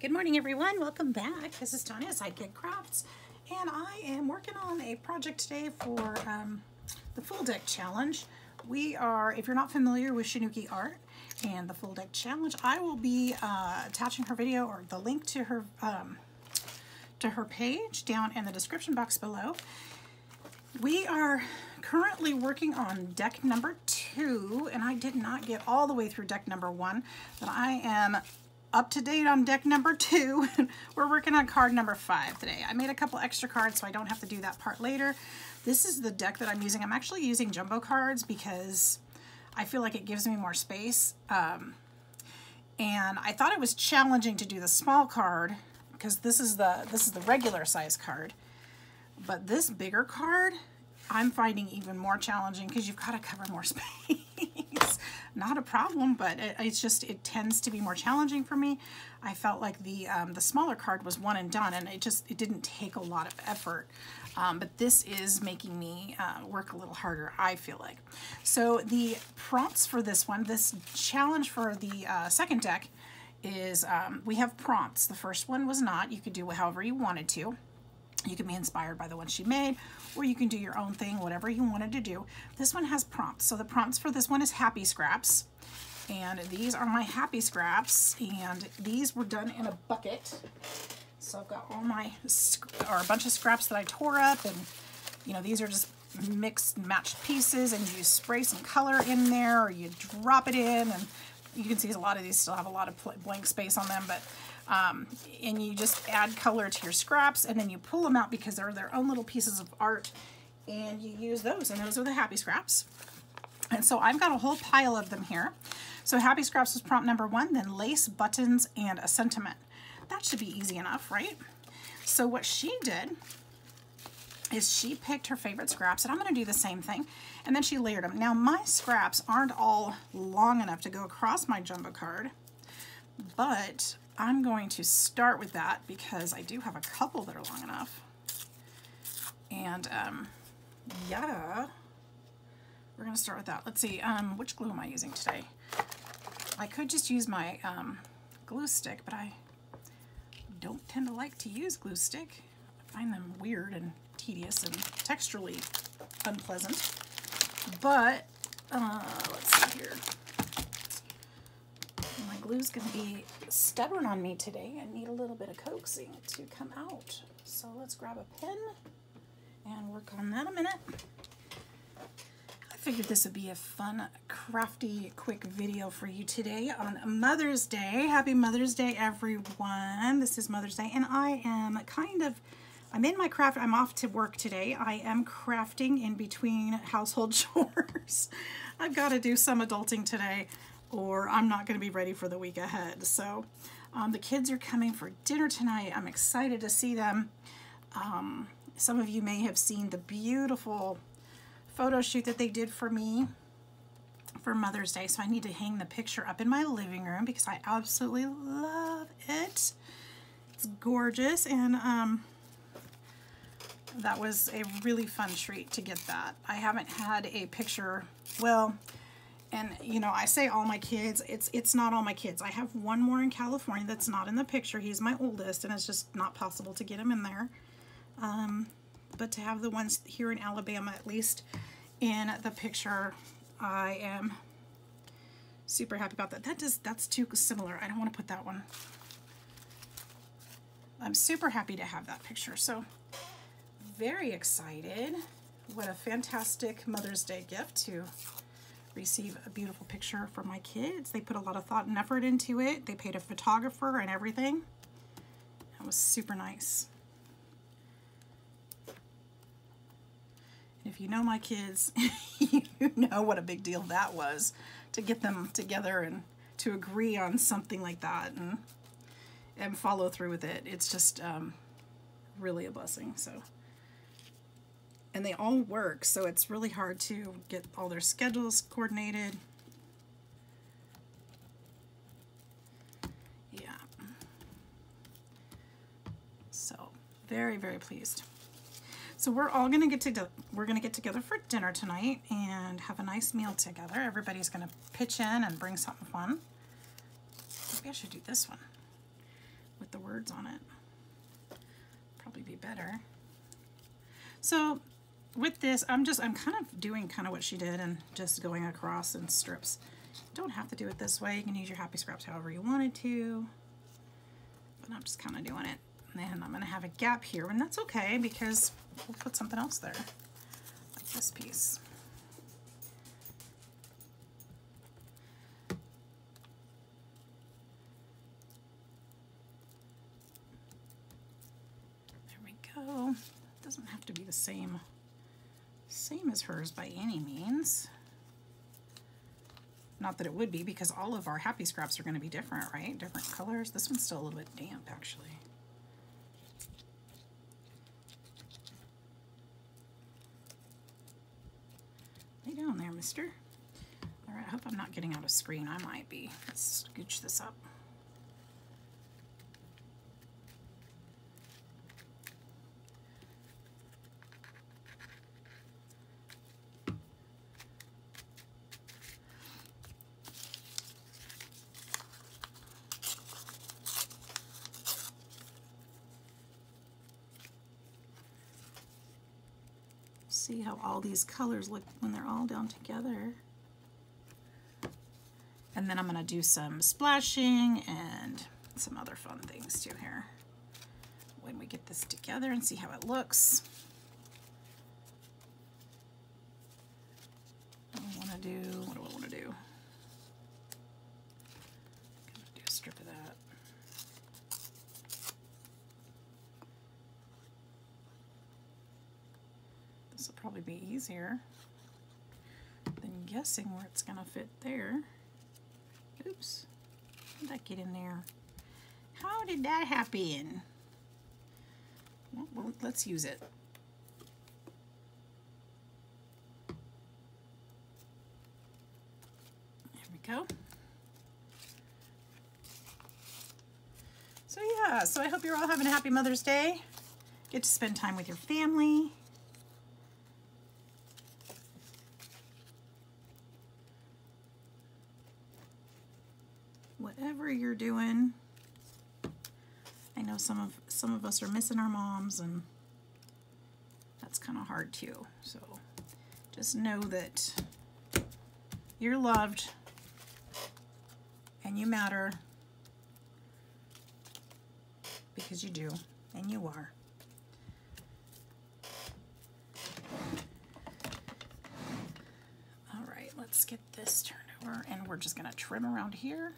Good morning, everyone. Welcome back. This is Tanya, Sidegigcrafts, and I am working on a project today for the Full Deck Challenge. We are, if you're not familiar with Shanouki Art and the Full Deck Challenge, I will be attaching her video or the link to her page down in the description box below. We are currently working on deck number 2, and I did not get all the way through deck number 1, but I am up to date on deck number 2. We're working on card number 5 today. I made a couple extra cards so I don't have to do that part later. This is the deck that I'm using. I'm actually using jumbo cards because I feel like it gives me more space. And I thought it was challenging to do the small card because this is the regular size card. But this bigger card, I'm finding even more challenging because you've got to cover more space. Not a problem, but it tends to be more challenging for me. I felt like the smaller card was one and done, and it didn't take a lot of effort. But this is making me work a little harder, I feel like. So the prompts for this one, this challenge for the second deck is we have prompts. The first one was not. You could do however you wanted to. You can be inspired by the one she made, or you can do your own thing, whatever you wanted to do. This one has prompts. So the prompts for this one is happy scraps. And these are my happy scraps. And these were done in a bucket. So I've got all my, or a bunch of scraps that I tore up. And, you know, these are just mixed and matched pieces. And you spray some color in there, or you drop it in. And you can see a lot of these still have a lot of blank space on them. But and you just add color to your scraps, and then you pull them out because they're their own little pieces of art, and you use those, and those are the happy scraps. And so I've got a whole pile of them here. So happy scraps was prompt number 1, then lace, buttons, and a sentiment. That should be easy enough, right? So what she did is she picked her favorite scraps, and I'm going to do the same thing, and then she layered them. Now my scraps aren't all long enough to go across my jumbo card, but I'm going to start with that because I do have a couple that are long enough. And yeah, we're going to start with that. Let's see, which glue am I using today? I could just use my glue stick, but I don't tend to like to use glue stick. I find them weird and tedious and texturally unpleasant. But let's see here. My glue's going to be stubborn on me today. I need a little bit of coaxing to come out. So let's grab a pen and work on that a minute. I figured this would be a fun, crafty, quick video for you today on Mother's Day. Happy Mother's Day, everyone. This is Mother's Day, and I am I'm in my craft. I'm off to work today. I am crafting in between household chores. I've got to do some adulting today, or I'm not going to be ready for the week ahead. So the kids are coming for dinner tonight. I'm excited to see them. Some of you may have seen the beautiful photo shoot that they did for me for Mother's Day. So I need to hang the picture up in my living room because I absolutely love it. It's gorgeous, and that was a really fun treat to get that. I haven't had a picture, well, and you know, I say all my kids, it's not all my kids. I have one more in California that's not in the picture. He's my oldest, and it's just not possible to get him in there. But to have the ones here in Alabama, at least in the picture, I am super happy about that. That's too similar. I don't want to put that one. I'm super happy to have that picture. So very excited. What a fantastic Mother's Day gift to receive a beautiful picture from my kids. They put a lot of thought and effort into it. They paid a photographer and everything. That was super nice. And if you know my kids, you know what a big deal that was to get them together and to agree on something like that and follow through with it. It's just really a blessing. So, and they all work, so it's really hard to get all their schedules coordinated. Yeah. So, very, very pleased. So we're all gonna get together for dinner tonight and have a nice meal together. Everybody's gonna pitch in and bring something fun. Maybe I should do this one with the words on it. Probably be better. So with this, I'm kind of doing kind of what she did and just going across in strips. You don't have to do it this way. You can use your happy scraps however you wanted to. But I'm just kind of doing it. And then I'm going to have a gap here, and that's okay because we'll put something else there, like this piece. There we go. It doesn't have to be the same as hers by any means. Not that it would be, because all of our happy scraps are going to be different, right? Different colors. This one's still a little bit damp, actually. Lay down there, mister. All right, I hope I'm not getting out of screen. I might be. Let's scooch this up. See how all these colors look when they're all down together. And then I'm going to do some splashing and some other fun things too here when we get this together and see how it looks. What do I want to do? I'm going to do a strip of that. This will probably be easier than guessing where it's going to fit there. Oops. How did that get in there? How did that happen? Well, let's use it. There we go. So yeah, so I hope you're all having a happy Mother's Day. Get to spend time with your family. Whatever you're doing. I know some of us are missing our moms, and that's kind of hard too. So just know that you're loved and you matter, because you do, and you are. All right, let's get this turned over, and we're just gonna trim around here.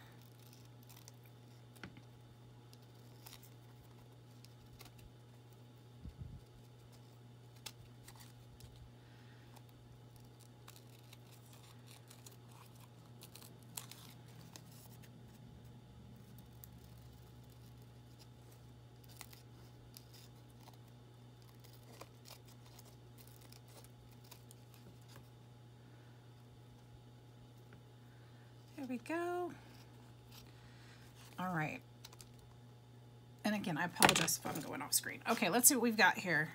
There we go. All right. And again, I apologize if I'm going off screen. Okay, let's see what we've got here.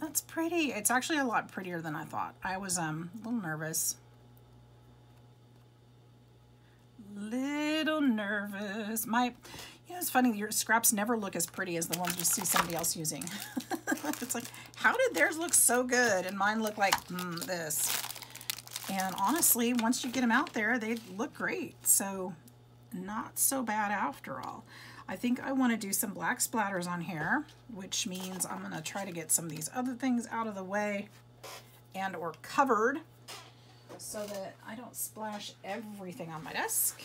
That's pretty. It's actually a lot prettier than I thought. I was a little nervous. Little nervous. You know, it's funny, your scraps never look as pretty as the ones you see somebody else using. It's like, how did theirs look so good and mine look like this? And honestly, once you get them out there, they look great. So not so bad after all. I think I want to do some black splatters on here, which means I'm going to try to get some of these other things out of the way and or covered so that I don't splash everything on my desk,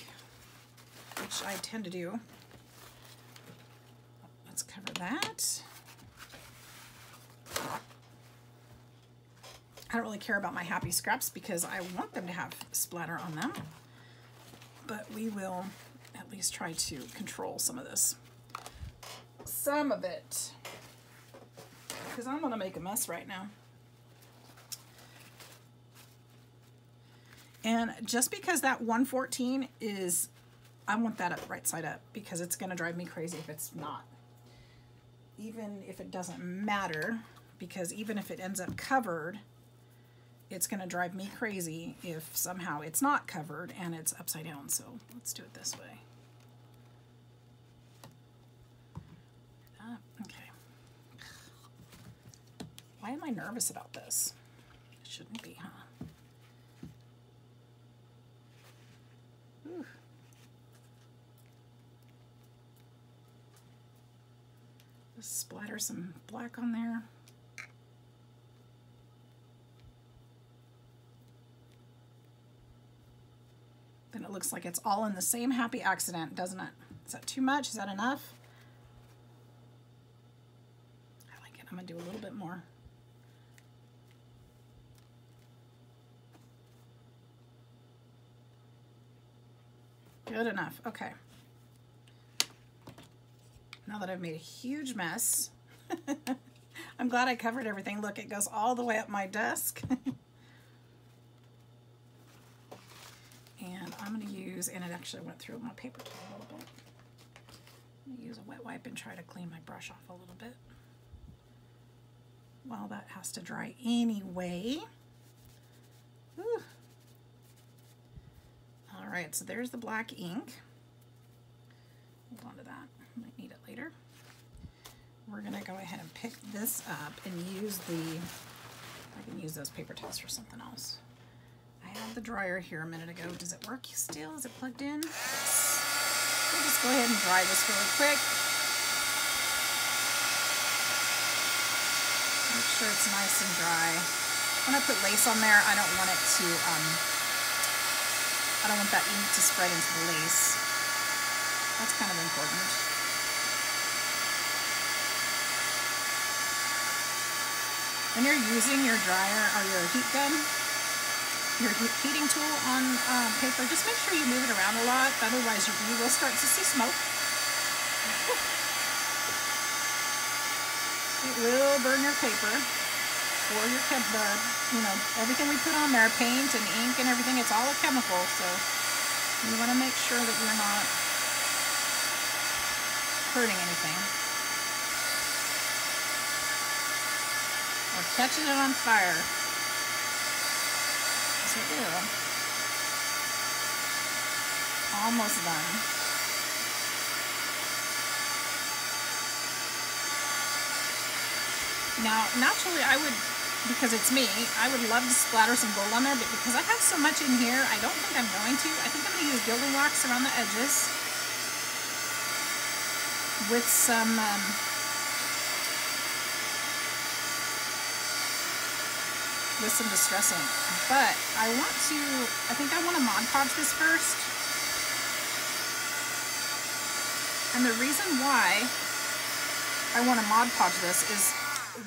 which I tend to do. Let's cover that. I don't really care about my happy scraps because I want them to have splatter on them, but we will at least try to control some of this. Some of it, because I'm gonna make a mess right now. And just because that 114 is, I want that up right side up, because it's gonna drive me crazy if it's not. Even if it doesn't matter, because even if it ends up covered, it's going to drive me crazy if somehow it's not covered and it's upside down. So let's do it this way. I nervous about this? I shouldn't be, huh? Ooh. Just splatter some black on there. Then it looks like it's all in the same happy accident, doesn't it? Is that too much? Is that enough? I like it. I'm gonna do a little bit more. Good enough. Okay. Now that I've made a huge mess, I'm glad I covered everything. Look, it goes all the way up my desk. And I'm going to use, and it actually went through my paper towel a little bit. I'm going to use a wet wipe and try to clean my brush off a little bit. Well, that has to dry anyway. Whew. All right, so there's the black ink. Hold on to that. I might need it later. We're going to go ahead and pick this up and use I can use those paper towels for something else. I had the dryer here a minute ago. Does it work still? Is it plugged in? Yes. We'll just go ahead and dry this really quick. Make sure it's nice and dry. When I put lace on there, I don't want it to, I don't want that ink to spread into the lace. That's kind of important. When you're using your dryer or your heat gun, your heating tool on paper, just make sure you move it around a lot, otherwise you will start to see smoke. It will burn your paper or your you know, everything we put on there, paint and ink and everything, it's all a chemical, so you want to make sure that you're not hurting anything or catching it on fire. So ew. Almost done. Now, naturally, I would, because it's me, I would love to splatter some gold on there, but because I have so much in here, I don't think I'm going to. I think I'm going to use gilding wax around the edges with some distress ink. But I think I want to Mod Podge this first. And the reason why I want to Mod Podge this is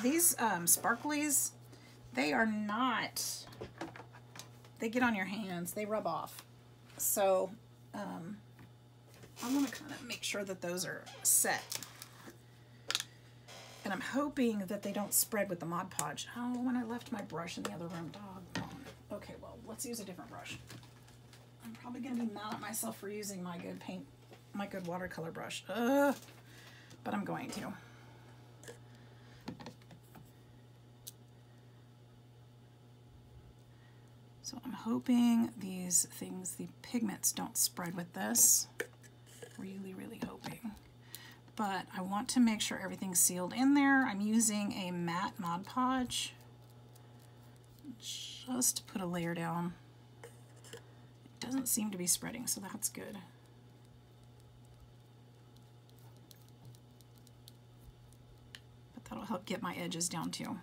these sparklies, they are not, they get on your hands, they rub off. So I'm going to kind of make sure that those are set. And I'm hoping that they don't spread with the Mod Podge. Oh, when I left my brush in the other room, doggone. Okay, well, let's use a different brush. I'm probably going to be mad at myself for using my good watercolor brush. But I'm going to. So I'm hoping these things, the pigments, don't spread with this. Really, really hoping. But I want to make sure everything's sealed in there. I'm using a matte Mod Podge just to put a layer down. It doesn't seem to be spreading, so that's good. But that'll help get my edges down too.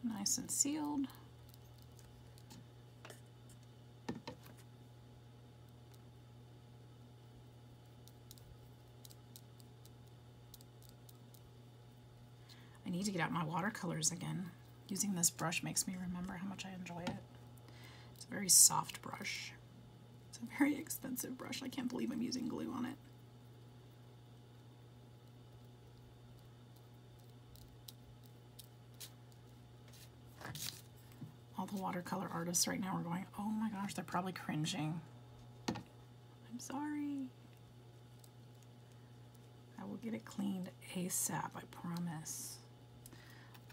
Nice and sealed. I need to get out my watercolors again. Using this brush makes me remember how much I enjoy it. It's a very soft brush. It's a very expensive brush. I can't believe I'm using glue on it. All the watercolor artists right now are going, oh my gosh, they're probably cringing. I'm sorry. I will get it cleaned ASAP, I promise.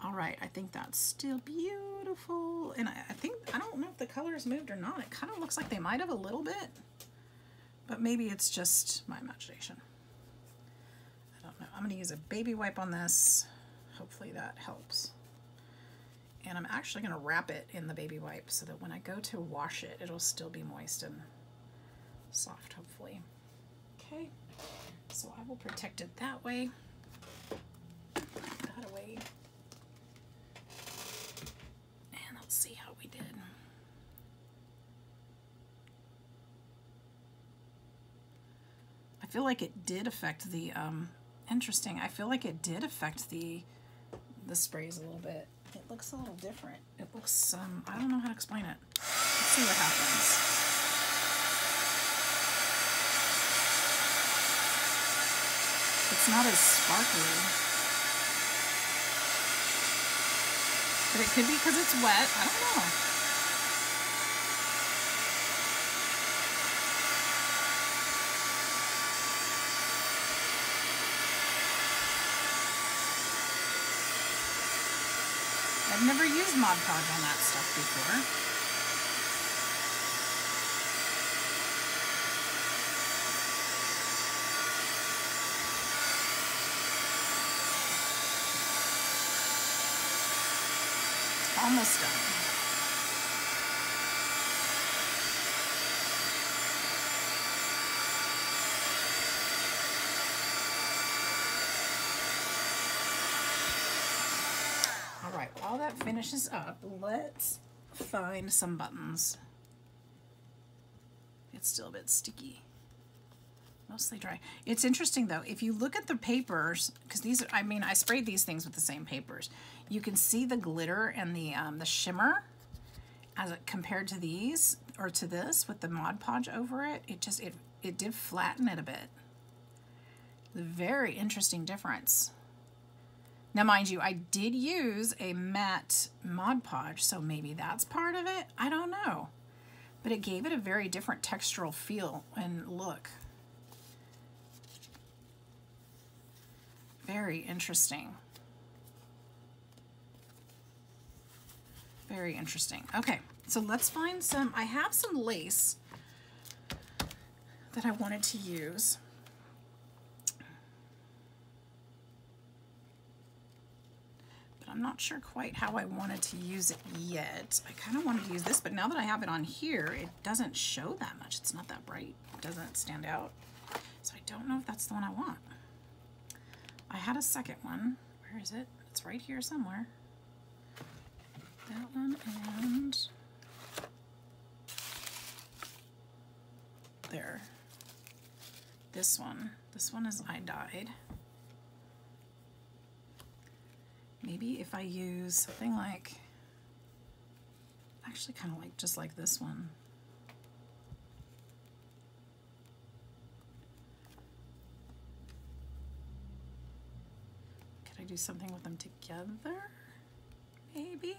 All right, I think that's still beautiful. beautiful. And I think, I don't know if the colors moved or not. It kind of looks like they might have a little bit, but maybe it's just my imagination. I don't know. I'm going to use a baby wipe on this. Hopefully that helps. And I'm actually going to wrap it in the baby wipe so that when I go to wash it, it'll still be moist and soft, hopefully. Okay, so I will protect it that way. Put that away. And let's see how we did. I feel like it did affect the, interesting, I feel like it did affect the sprays a little bit. It looks a little different. It looks, I don't know how to explain it. Let's see what happens. It's not as sparkly. But it could be because it's wet. I don't know. I've never used Mod Podge on that stuff before. Almost done. All right, while that finishes up, let's find some buttons. It's still a bit sticky. Mostly dry. It's interesting though, if you look at the papers, because these, I mean, I sprayed these things with the same papers. You can see the glitter and the shimmer as it compared to these, or to this with the Mod Podge over it. It did flatten it a bit. Very interesting difference. Now mind you, I did use a matte Mod Podge, so maybe that's part of it. I don't know. But it gave it a very different textural feel and look. Very interesting. Very interesting. Okay, so let's find some, I have some lace that I wanted to use. But I'm not sure quite how I wanted to use it yet. I kind of wanted to use this, but now that I have it on here, it doesn't show that much. It's not that bright. It doesn't stand out. So I don't know if that's the one I want. I had a second one. Where is it? It's right here somewhere. That one and there. This one. This one is I Dyed. Maybe if I use something like, actually kind of like just like this one. Could I do something with them together? Maybe.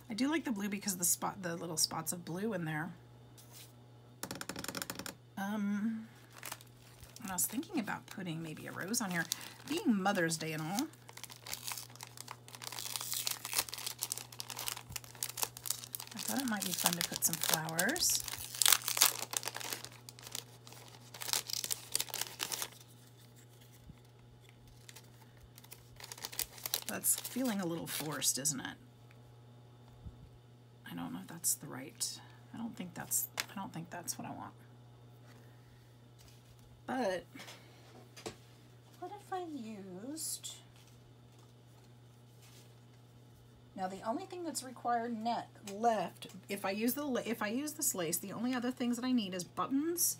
I do like the blue because of the little spots of blue in there. And I was thinking about putting maybe a rose on here, being Mother's Day and all. I thought it might be fun to put some flowers. That's feeling a little forced, isn't it? I don't know if that's the right. I don't think that's what I want. But what if I used? Now the only thing that's required left, if I use this lace, the only other things that I need is buttons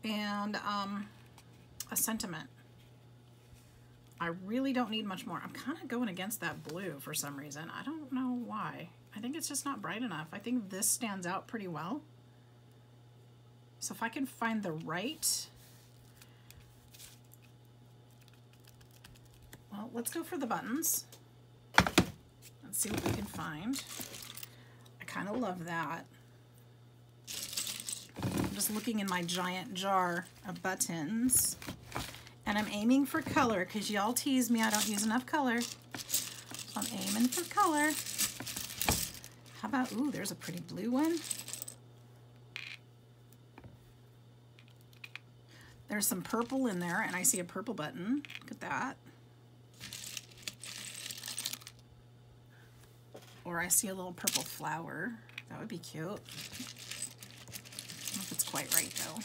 and a sentiment. I really don't need much more. I'm kind of going against that blue for some reason. I don't know why. I think it's just not bright enough. I think this stands out pretty well. So if I can find the right, well, let's go for the buttons. Let's see what we can find. I kind of love that. I'm just looking in my giant jar of buttons. And I'm aiming for color because y'all tease me I don't use enough color. I'm aiming for color. How about, ooh, there's a pretty blue one. There's some purple in there, and I see a purple button. Look at that. Or I see a little purple flower. That would be cute. I don't know if it's quite right, though.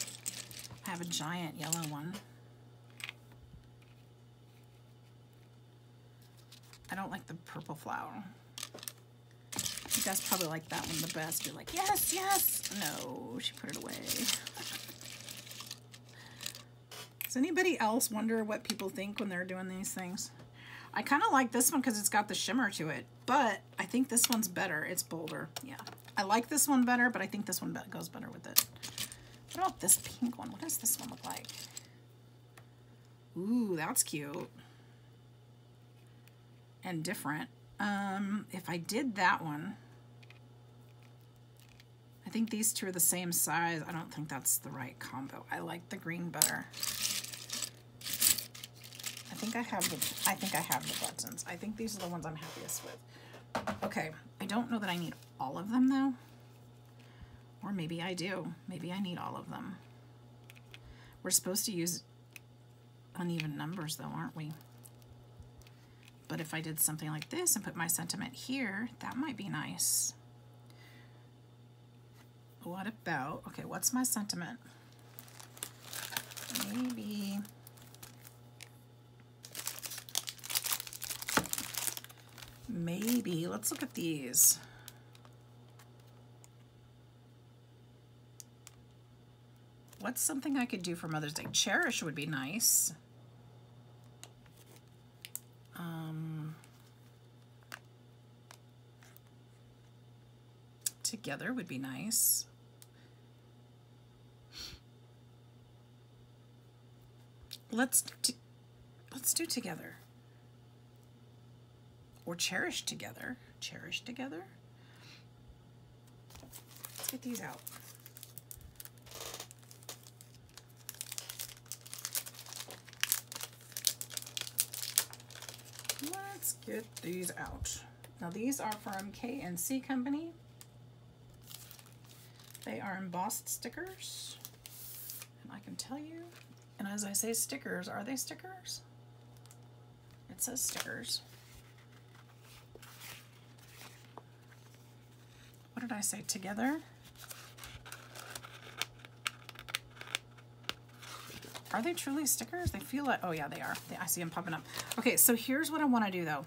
I have a giant yellow one. I don't like the purple flower. You guys probably like that one the best. You're like, yes, yes. No, she put it away. Does anybody else wonder what people think when they're doing these things? I kind of like this one because it's got the shimmer to it, but I think this one's better. It's bolder. Yeah. I like this one better, but I think this one goes better with it. What about this pink one? What does this one look like? Ooh, that's cute. And different. If I did that one, I think these two are the same size. I don't think that's the right combo. I like the green better. I think I have the buttons. I think these are the ones I'm happiest with. Okay, I don't know that I need all of them though. Or maybe I do. Maybe I need all of them. We're supposed to use uneven numbers though, aren't we? But if I did something like this and put my sentiment here, that might be nice. What about, okay, what's my sentiment? Maybe, let's look at these. What's something I could do for Mother's Day? Cherish would be nice. Together would be nice. Let's do together. Or cherish together. Cherish together. Let's get these out. Let's get these out. Now these are from K&C Company. They are embossed stickers. And I can tell you, and as I say stickers, are they stickers? It says stickers. What did I say? Together? Are they truly stickers? They feel like, oh yeah, they are. I see them popping up. Okay, so here's what I want to do though.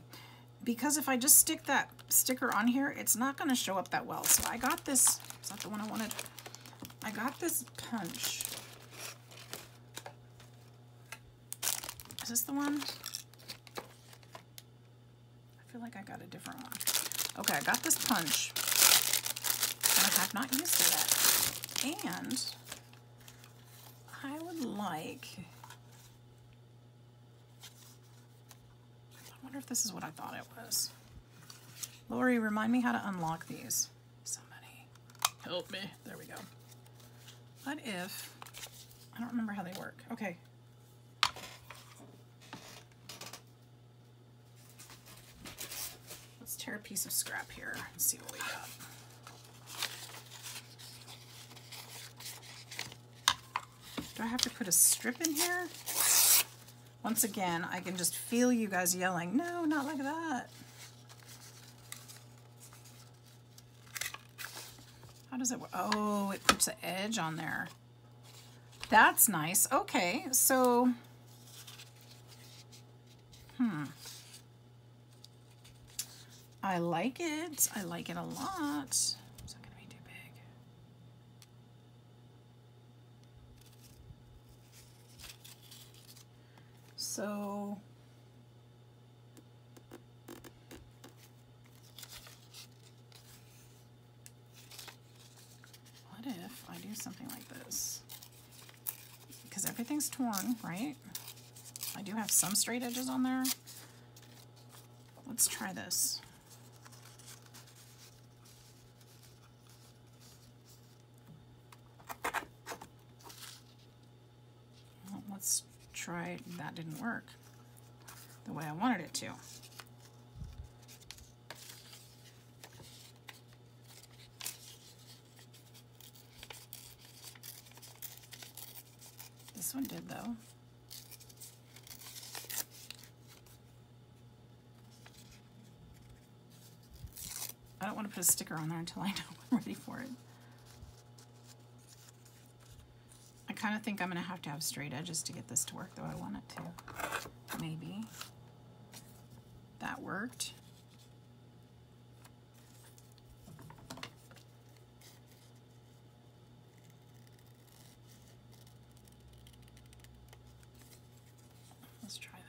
Because if I just stick that sticker on here, it's not going to show up that well. So I got this, is that the one I wanted? I got this punch. Is this the one? I feel like I got a different one. Okay, I got this punch. And I have not used it yet. And I would like, I wonder if this is what I thought it was. Lori, remind me how to unlock these. Somebody help me. There we go. What if, I don't remember how they work. Okay. Let's tear a piece of scrap here and see what we got. Do I have to put a strip in here? Once again, I can just feel you guys yelling, no, not like that. How does it work? Oh, it puts an edge on there. That's nice. Okay, so, I like it. I like it a lot. Is that gonna be too big? So, what if I do something like this? Because everything's torn, right? I do have some straight edges on there. Let's try this. Well, let's try, that didn't work the way I wanted it to. This one did though. I don't want to put a sticker on there until I know I'm ready for it. I kind of think I'm going to have straight edges to get this to work, though I want it to. Maybe. That worked. Let's try that.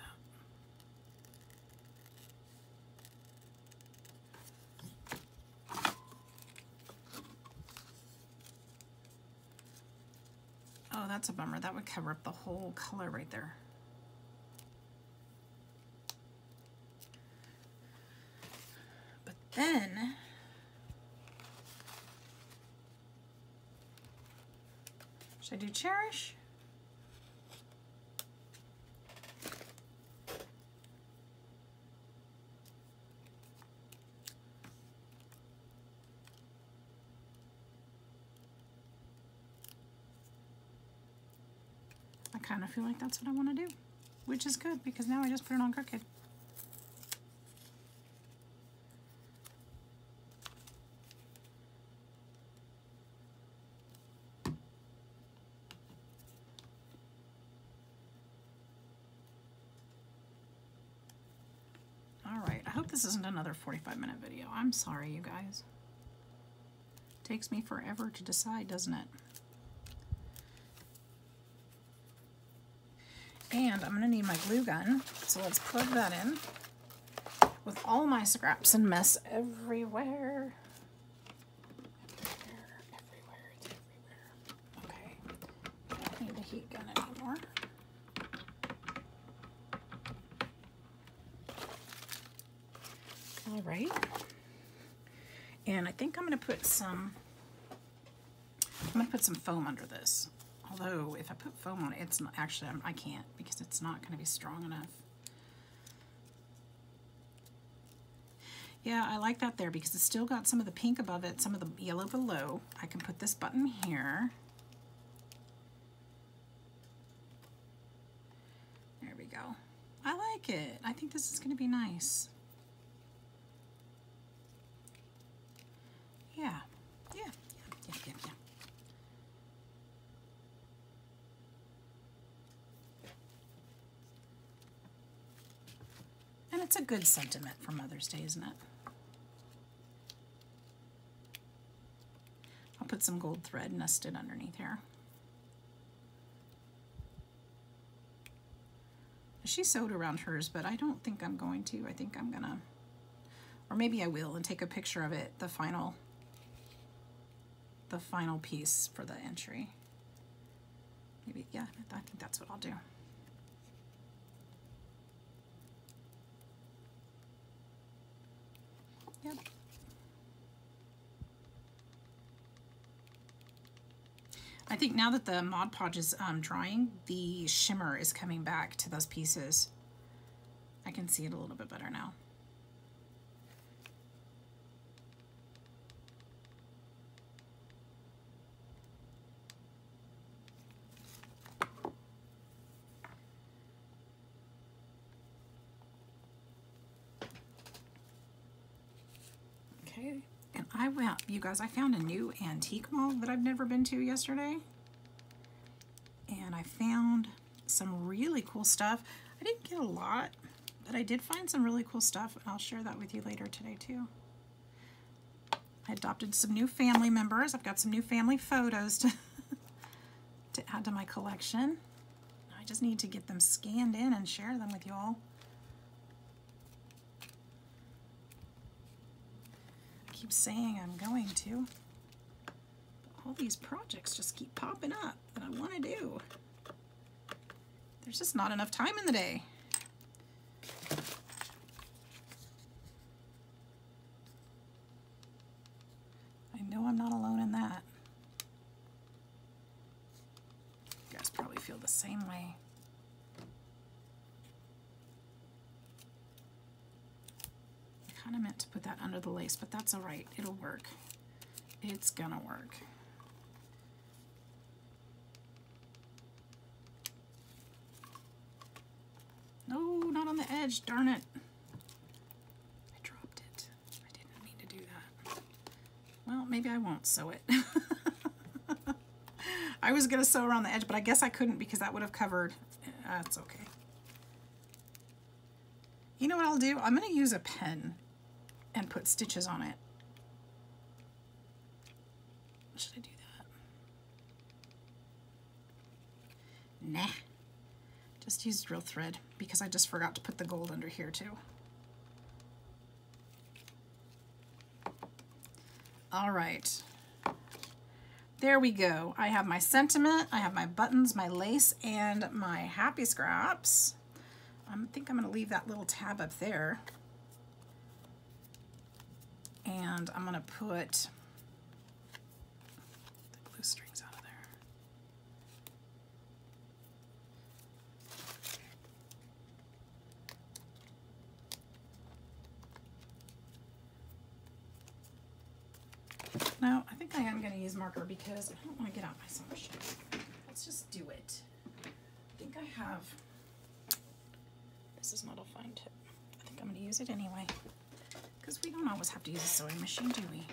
Oh, that's a bummer. That would cover up the whole color right there. But then, should I do Cherish? I kind of feel like that's what I want to do, which is good because now I just put it on crooked. All right, I hope this isn't another 45-minute video. I'm sorry, you guys. It takes me forever to decide, doesn't it? And I'm going to need my glue gun, so let's plug that in with all my scraps and mess everywhere. Everywhere, it's everywhere. Okay, I don't need the heat gun anymore. All right, and I think I'm going to put some foam under this. Although, if I put foam on it, it's not, actually, I can't because it's not going to be strong enough. Yeah, I like that there because it's still got some of the pink above it, some of the yellow below. I can put this button here. There we go. I like it. I think this is going to be nice. Yeah. Yeah. And it's a good sentiment for Mother's Day, isn't it? I'll put some gold thread nested underneath here. She sewed around hers, but I don't think I'm going to. I think I'm gonna, or maybe I will and take a picture of it, the final piece for the entry. Maybe, yeah, I think that's what I'll do. Yep. I think now that the Mod Podge is drying, the shimmer is coming back to those pieces. I can see it a little bit better now. Okay, and you guys, I found a new antique mall that I've never been to yesterday. And I found some really cool stuff. I didn't get a lot, but I did find some really cool stuff, and I'll share that with you later today too. I adopted some new family members. I've got some new family photos to add to my collection. I just need to get them scanned in and share them with you all. I keep saying I'm going to. But all these projects just keep popping up that I want to do. There's just not enough time in the day. I know I'm not alone in that. You guys probably feel the same way. I kind of meant to put that under the lace, but that's all right. It'll work. It's gonna work. No, not on the edge, darn it. I dropped it. I didn't mean to do that. Well, maybe I won't sew it. I was gonna sew around the edge, but I guess I couldn't because that would have covered. That's okay. You know what I'll do? I'm gonna use a pen and put stitches on it. Should I do that? Nah. Just use drill thread because I just forgot to put the gold under here too. All right. There we go. I have my sentiment, I have my buttons, my lace, and my happy scraps. I think I'm going to leave that little tab up there. And I'm going to put the glue strings out of there. No, I think I am going to use marker because I don't want to get out my sewing machine. Let's just do it. I think I have, this is not a fine tip. I think I'm going to use it anyway because we don't always have to use a sewing machine, do we?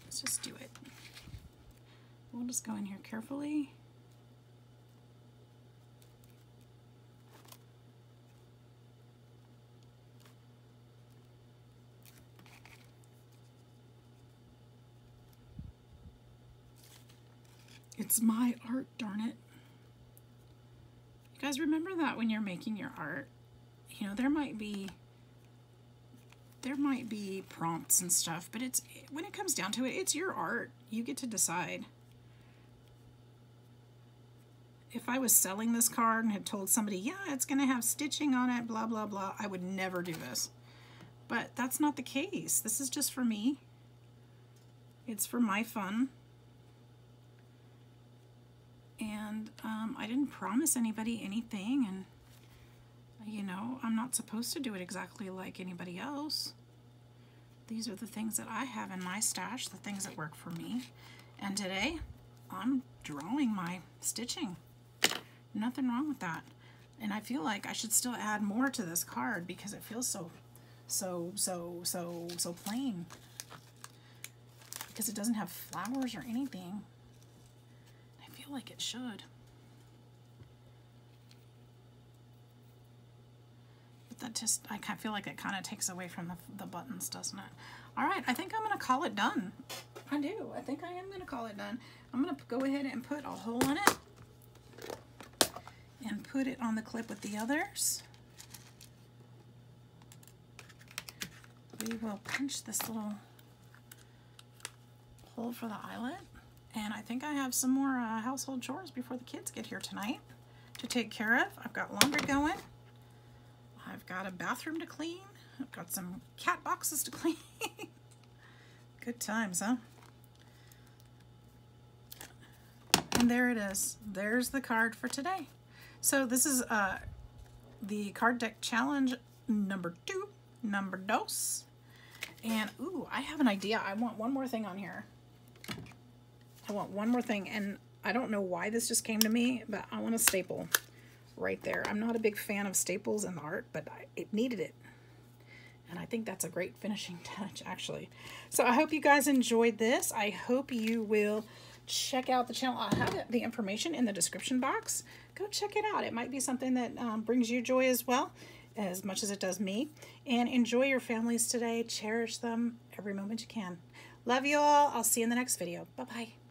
Let's just do it. We'll just go in here carefully. It's my art, darn it. You guys remember that when you're making your art, you know, there might be prompts and stuff, but it's, when it comes down to it, it's your art. You get to decide. If I was selling this card and had told somebody, yeah, it's going to have stitching on it, blah, blah, blah, I would never do this. But that's not the case. This is just for me. It's for my fun. And I didn't promise anybody anything, and you know, I'm not supposed to do it exactly like anybody else. These are the things that I have in my stash, the things that work for me. And today I'm drawing my stitching. Nothing wrong with that. And I feel like I should still add more to this card because it feels so plain. Because it doesn't have flowers or anything. Like it should. But that just, I feel like it kind of takes away from the buttons, doesn't it? All right, I think I'm going to call it done. I do. I think I am going to call it done. I'm going to go ahead and put a hole in it and put it on the clip with the others. We will punch this little hole for the eyelet. And I think I have some more household chores before the kids get here tonight to take care of. I've got laundry going. I've got a bathroom to clean. I've got some cat boxes to clean. Good times, huh? And there it is. There's the card for today. So this is the card deck challenge number 2, number dos. And ooh, I have an idea. I want one more thing on here. I want one more thing, and I don't know why this just came to me, but I want a staple right there. I'm not a big fan of staples in the art, but it needed it. And I think that's a great finishing touch, actually. So I hope you guys enjoyed this. I hope you will check out the channel. I'll have the information in the description box. Go check it out. It might be something that brings you joy as well, as much as it does me. And enjoy your families today. Cherish them every moment you can. Love you all. I'll see you in the next video. Bye-bye.